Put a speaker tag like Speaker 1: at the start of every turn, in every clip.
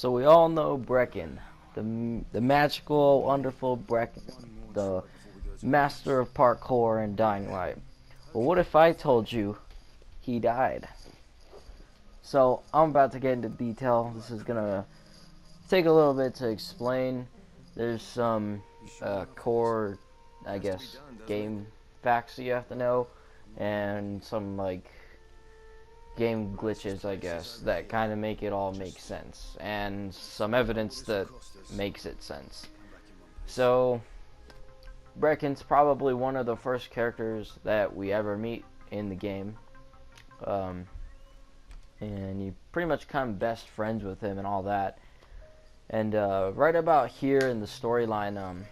Speaker 1: So we all know Breken, the magical, wonderful Breken, the master of parkour and dying light. Well, what if I told you he died? So I'm about to get into detail. This is gonna take a little bit to explain. There's some core, I guess, game facts you have to know, and some game glitches, I guess, that kind of make it all make sense, and some evidence that makes it sense. So, Breken's probably one of the first characters that we ever meet in the game, um, and you pretty much become best friends with him and all that. And right about here in the storyline,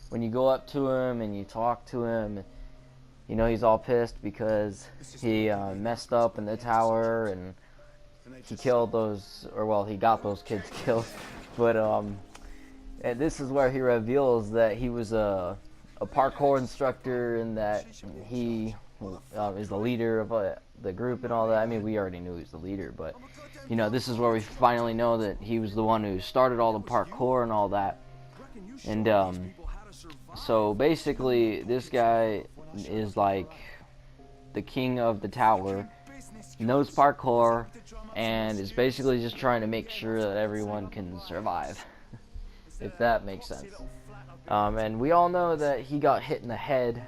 Speaker 1: when you go up to him and you talk to him, you know he's all pissed because he messed up in the tower and he killed those, or well, he got those kids killed. But and this is where he reveals that he was a parkour instructor and that he is the leader of the group and all that. I mean, we already knew he was the leader, but you know, this is where we finally know that he was the one who started all the parkour and all that. And so basically, this guy is like the king of the tower, knows parkour, and is basically just trying to make sure that everyone can survive, if that makes sense. And we all know that he got hit in the head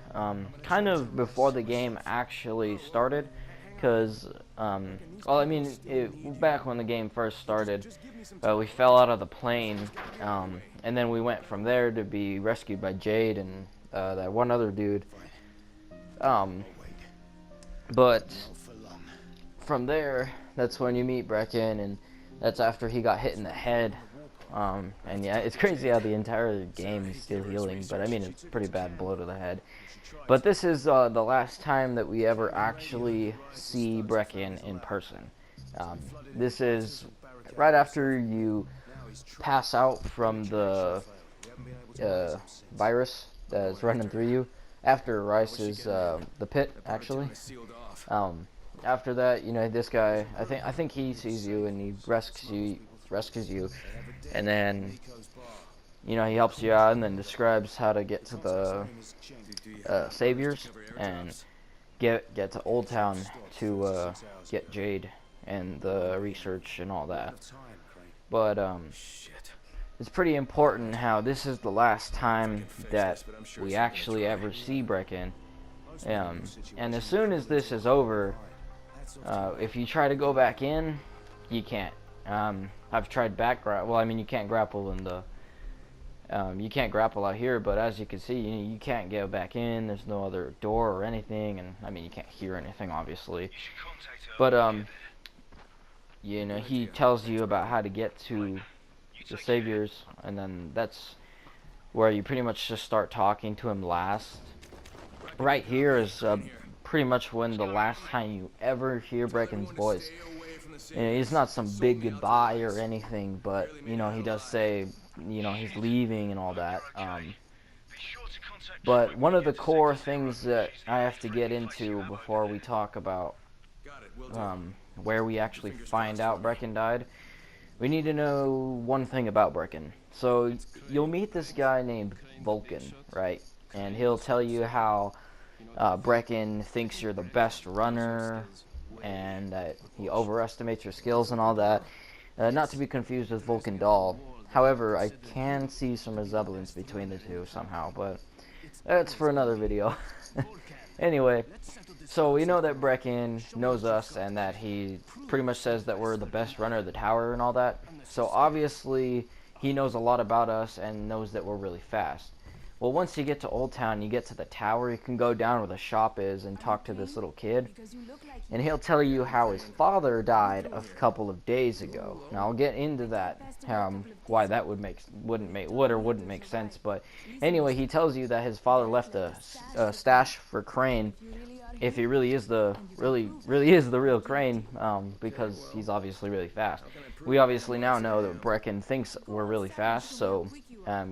Speaker 1: kind of before the game actually started, because, well, I mean, back when the game first started, we fell out of the plane, and then we went from there to be rescued by Jade and that one other dude. But from there, that's when you meet Breken, and that's after he got hit in the head. And yeah, it's crazy how the entire game is still healing, but I mean, it's a pretty bad blow to the head. But this is the last time that we ever actually see Breken in person. This is right after you pass out from the virus that's running through you. After Rice is the pit, actually. After that, you know, this guy, I think he sees you and he rescues you, and then, you know, he helps you out and then describes how to get to the saviors and get to Old Town to get Jade and the research and all that. But it's pretty important how this is the last time that we actually ever see Breken. And as soon as this is over, if you try to go back in, you can't. I've tried well, I mean, you can't grapple in the you can't grapple out here, but as you can see, you can't get back in. There's no other door or anything, and I mean, you can't hear anything, obviously. But you know, he tells you about how to get to the saviors, and then that's where you pretty much just start talking to him last. Right here is pretty much when the last time you ever hear Breken's voice. You know, it's not some big goodbye or anything, but you know, he does say, you know, he's leaving and all that. But one of the core things that I have to get into before we talk about where we actually find out Breken died, we need to know one thing about Breken. So you'll meet this guy named Vulcan, right? And he'll tell you how Breken thinks you're the best runner, and that he overestimates your skills and all that. Not to be confused with Vulcan Doll. However, I can see some resemblance between the two somehow, but that's for another video. Anyway, so we know that Breken knows us and that he pretty much says that we're the best runner of the tower and all that. So obviously, he knows a lot about us and knows that we're really fast. Well, once you get to Old Town, you get to the tower, you can go down where the shop is and talk to this little kid. And he'll tell you how his father died a couple of days ago. Now, I'll get into that, why that would wouldn't make sense. But anyway, he tells you that his father left a stash for Crane, if he really is the real Crane, because he's obviously really fast. We obviously now know that Breken thinks we're really fast, so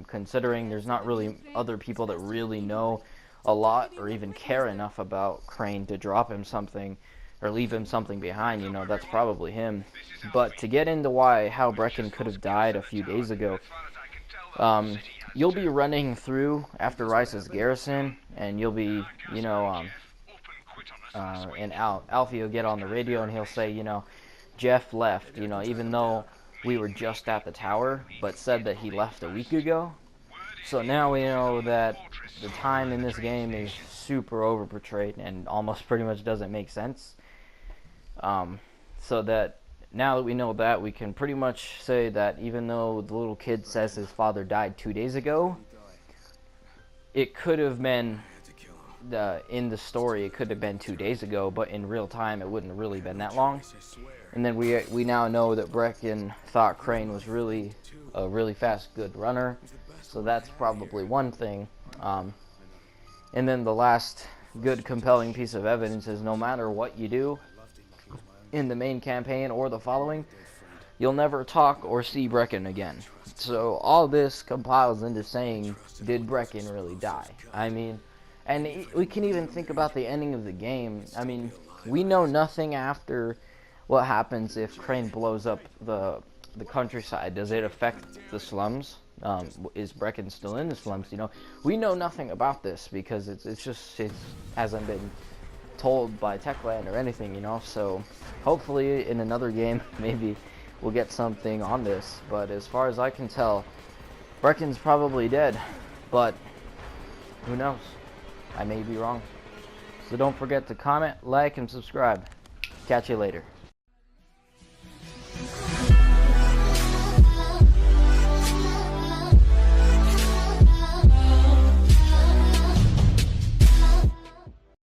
Speaker 1: considering there's not really other people that really know a lot or even care enough about Crane to drop him something, or leave him something behind, you know, that's probably him. But to get into how Breken could have died a few days ago, you'll be running through after Rice's garrison, and you'll be, you know, and Alfie will get on the radio and he'll say, you know, Jeff left, you know, even though we were just at the tower, but said that he left a week ago. So now we know that the time in this game is super overportrayed and almost pretty much doesn't make sense. So that now that we know that, we can pretty much say that even though the little kid says his father died 2 days ago, it could have been in the story, it could have been 2 days ago, but in real time, it wouldn't have really been that long. And then we now know that Breken thought Crane was really a really fast, good runner, so that's probably one thing. And then the last good, compelling piece of evidence is no matter what you do in the main campaign or the following, you'll never talk or see Breken again. So all this compiles into saying, did Breken really die? I mean, and we can even think about the ending of the game. I mean, we know nothing after what happens if Crane blows up the countryside. Does it affect the slums? Is Breken still in the slums? You know, we know nothing about this because it hasn't been told by Techland or anything, you know. So hopefully in another game maybe we'll get something on this, but as far as I can tell, Breken's probably dead, but who knows, I may be wrong. So don't forget to comment, like, and subscribe. Catch you later.